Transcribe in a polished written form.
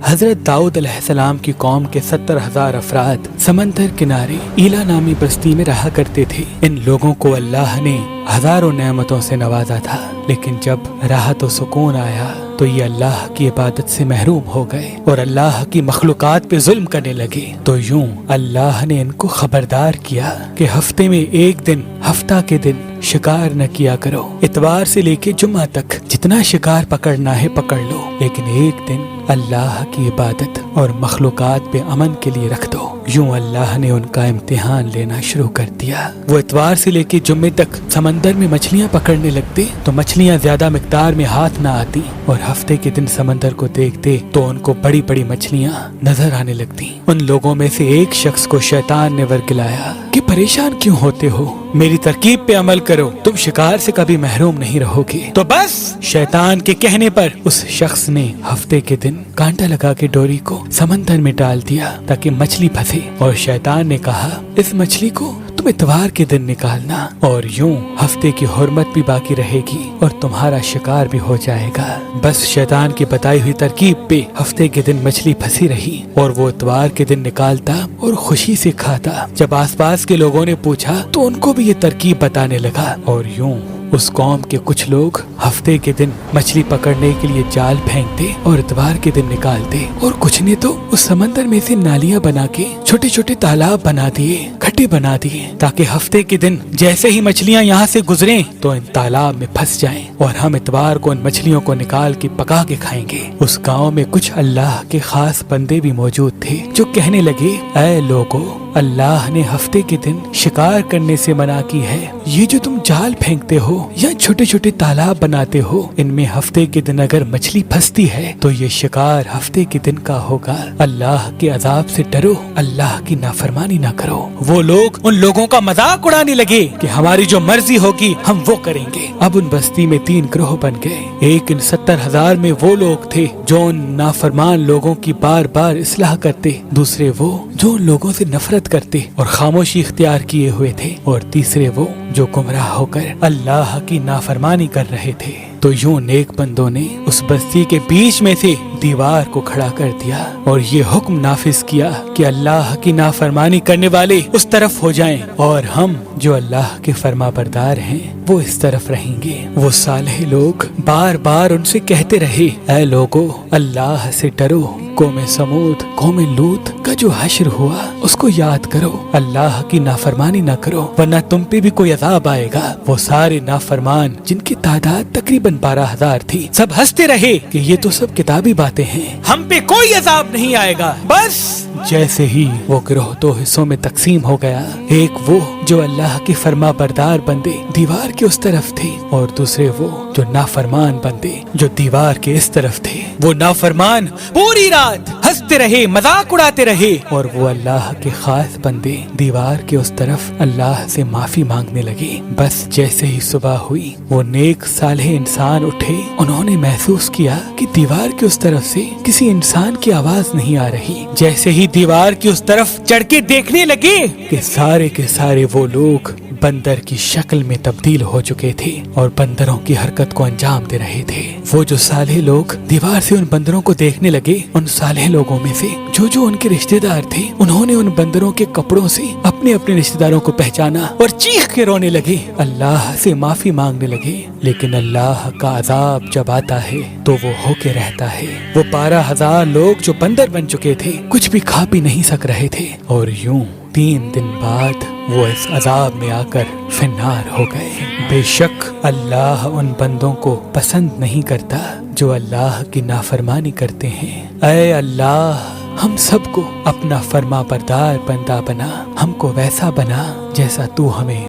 حضرت داؤد علیہ السلام کی قوم کے 70,000 افراد سمندر کنارے ایلا نامی بستی میں رہا کرتے تھے۔ ان لوگوں کو اللہ نے ہزاروں نعمتوں سے نوازا تھا، لیکن جب راحت و سکون آیا تو یہ اللہ کی عبادت سے محروم ہو گئے اور اللہ کی مخلوقات پہ ظلم کرنے لگے۔ تو یوں اللہ نے ان کو خبردار کیا کہ ہفتے میں ایک دن، ہفتہ کے دن شکار نہ کیا کرو۔ اتوار سے لے کے جمعہ تک جتنا شکار پکڑنا ہے پکڑ لو، لیکن ایک دن اللہ کی عبادت اور مخلوقات پہ امن کے لیے رکھ دو۔ یوں اللہ نے ان کا امتحان لینا شروع کر دیا۔ وہ اتوار سے لے کے جمعے تک سمندر میں مچھلیاں پکڑنے لگتے تو مچھلیاں زیادہ مقدار میں ہاتھ نہ آتی، اور ہفتے کے دن سمندر کو دیکھتے تو ان کو بڑی بڑی مچھلیاں نظر آنے لگتی۔ ان لوگوں میں سے ایک شخص کو شیطان نے ورگلایا کہ پریشان کیوں ہوتے ہو، میری ترکیب پہ عمل کرو، تم شکار سے کبھی محروم نہیں رہو گے۔ تو بس شیطان کے کہنے پر اس شخص نے ہفتے کے دن کانٹا لگا کے ڈوری کو سمندر میں ڈال دیا تاکہ مچھلی پھنسے، اور شیطان نے کہا اس مچھلی کو تم اتوار کے دن نکالنا، اور یوں ہفتے کی حرمت بھی باقی رہے گی اور تمہارا شکار بھی ہو جائے گا۔ بس شیطان کی بتائی ہوئی ترکیب پہ ہفتے کے دن مچھلی پھنسی رہی اور وہ اتوار کے دن نکالتا اور خوشی سے کھاتا۔ جب آس پاس کے لوگوں نے پوچھا تو ان کو بھی یہ ترکیب بتانے لگا، اور یوں اس قوم کے کچھ لوگ ہفتے کے دن مچھلی پکڑنے کے لیے جال پھینکتے اور اتوار کے دن نکالتے، اور کچھ نے تو اس سمندر میں سے نالیاں بنا کے چھوٹے چھوٹے تالاب بنا دیے، کھڈے بنا دیے، تاکہ ہفتے کے دن جیسے ہی مچھلیاں یہاں سے گزریں تو ان تالاب میں پھنس جائیں اور ہم اتوار کو ان مچھلیوں کو نکال کے پکا کے کھائیں گے۔ اس گاؤں میں کچھ اللہ کے خاص بندے بھی موجود تھے جو کہنے لگے، اے لوگو، اللہ نے ہفتے کے دن شکار کرنے سے منع کی ہے۔ یہ جو تم جال پھینکتے ہو یا چھوٹے چھوٹے تالاب بناتے ہو، ان میں ہفتے کے دن اگر مچھلی پھنستی ہے تو یہ شکار ہفتے کے دن کا ہوگا۔ اللہ کے عذاب سے ڈرو، اللہ کی نافرمانی نہ کرو۔ وہ لوگ ان لوگوں کا مذاق اڑانے لگے کہ ہماری جو مرضی ہوگی ہم وہ کریں گے۔ اب ان بستی میں 3 گروہ بن گئے۔ ایک ان 70,000 میں وہ لوگ تھے جو ان نافرمان لوگوں کی بار بار اصلاح کرتے، دوسرے وہ جو ان لوگوں سے نفرت کرتے اور خاموشی اختیار کیے ہوئے تھے، اور تیسرے وہ جو گمراہ ہو کر اللہ کی نافرمانی کر رہے تھے۔ تو یوں نیک بندوں نے اس بستی کے بیچ میں سے دیوار کو کھڑا کر دیا اور یہ حکم نافذ کیا کہ اللہ کی نافرمانی کرنے والے اس طرف ہو جائیں اور ہم جو اللہ کے فرما بردار ہیں وہ اس طرف رہیں گے۔ وہ صالح لوگ بار بار ان سے کہتے رہے، اے لوگو، اللہ سے ڈرو، قوم سمود، قوم لوط کا جو حشر ہوا اس کو یاد کرو، اللہ کی نافرمانی نہ کرو ورنہ تم پہ بھی کوئی عذاب آئے گا۔ وہ سارے نافرمان جن کی تعداد تقریباً 12,000 تھی، سب ہنستے رہے کہ یہ تو سب کتابی باتیں ہیں، ہم پہ کوئی عذاب نہیں آئے گا۔ بس جیسے ہی وہ گروہ 2 حصوں میں تقسیم ہو گیا، ایک وہ جو اللہ کے فرما بردار بندے دیوار کے اس طرف تھے، اور دوسرے وہ جو نافرمان بندے جو دیوار کے اس طرف تھے۔ وہ نافرمان پوری رات ہنستے رہے، مذاق اڑاتے رہے، اور وہ اللہ کے خاص بندے دیوار کے اس طرف اللہ سے معافی مانگنے لگے۔ بس جیسے ہی صبح ہوئی، وہ نیک صالح انسان اٹھے، انہوں نے محسوس کیا کہ دیوار کے اس طرف سے کسی انسان کی آواز نہیں آ رہی۔ جیسے ہی دیوار کی اس طرف چڑھ کے دیکھنے لگے کہ سارے کے سارے وہ لوگ بندر کی شکل میں تبدیل ہو چکے تھے اور بندروں کی حرکت کو انجام دے رہے تھے۔ وہ جو صالح لوگ دیوار سے ان بندروں کو دیکھنے لگے، ان صالح لوگوں میں سے جو ان کے رشتہ دار تھے، انہوں نے ان بندروں کے کپڑوں سے اپنے اپنے رشتہ داروں کو پہچانا اور چیخ کے رونے لگے، اللہ سے معافی مانگنے لگے۔ لیکن اللہ کا عذاب جب آتا ہے تو وہ ہو کے رہتا ہے۔ وہ 12,000 لوگ جو بندر بن چکے تھے کچھ بھی کھا پی نہیں سک رہے تھے، اور یوں 3 دن بعد وہ اس عذاب میں آ کر فنار ہو گئے۔ بے شک اللہ ان بندوں کو پسند نہیں کرتا جو اللہ کی نافرمانی کرتے ہیں۔ اے اللہ، ہم سب کو اپنا فرما بردار بندہ بنا، ہم کو ویسا بنا جیسا تو ہمیں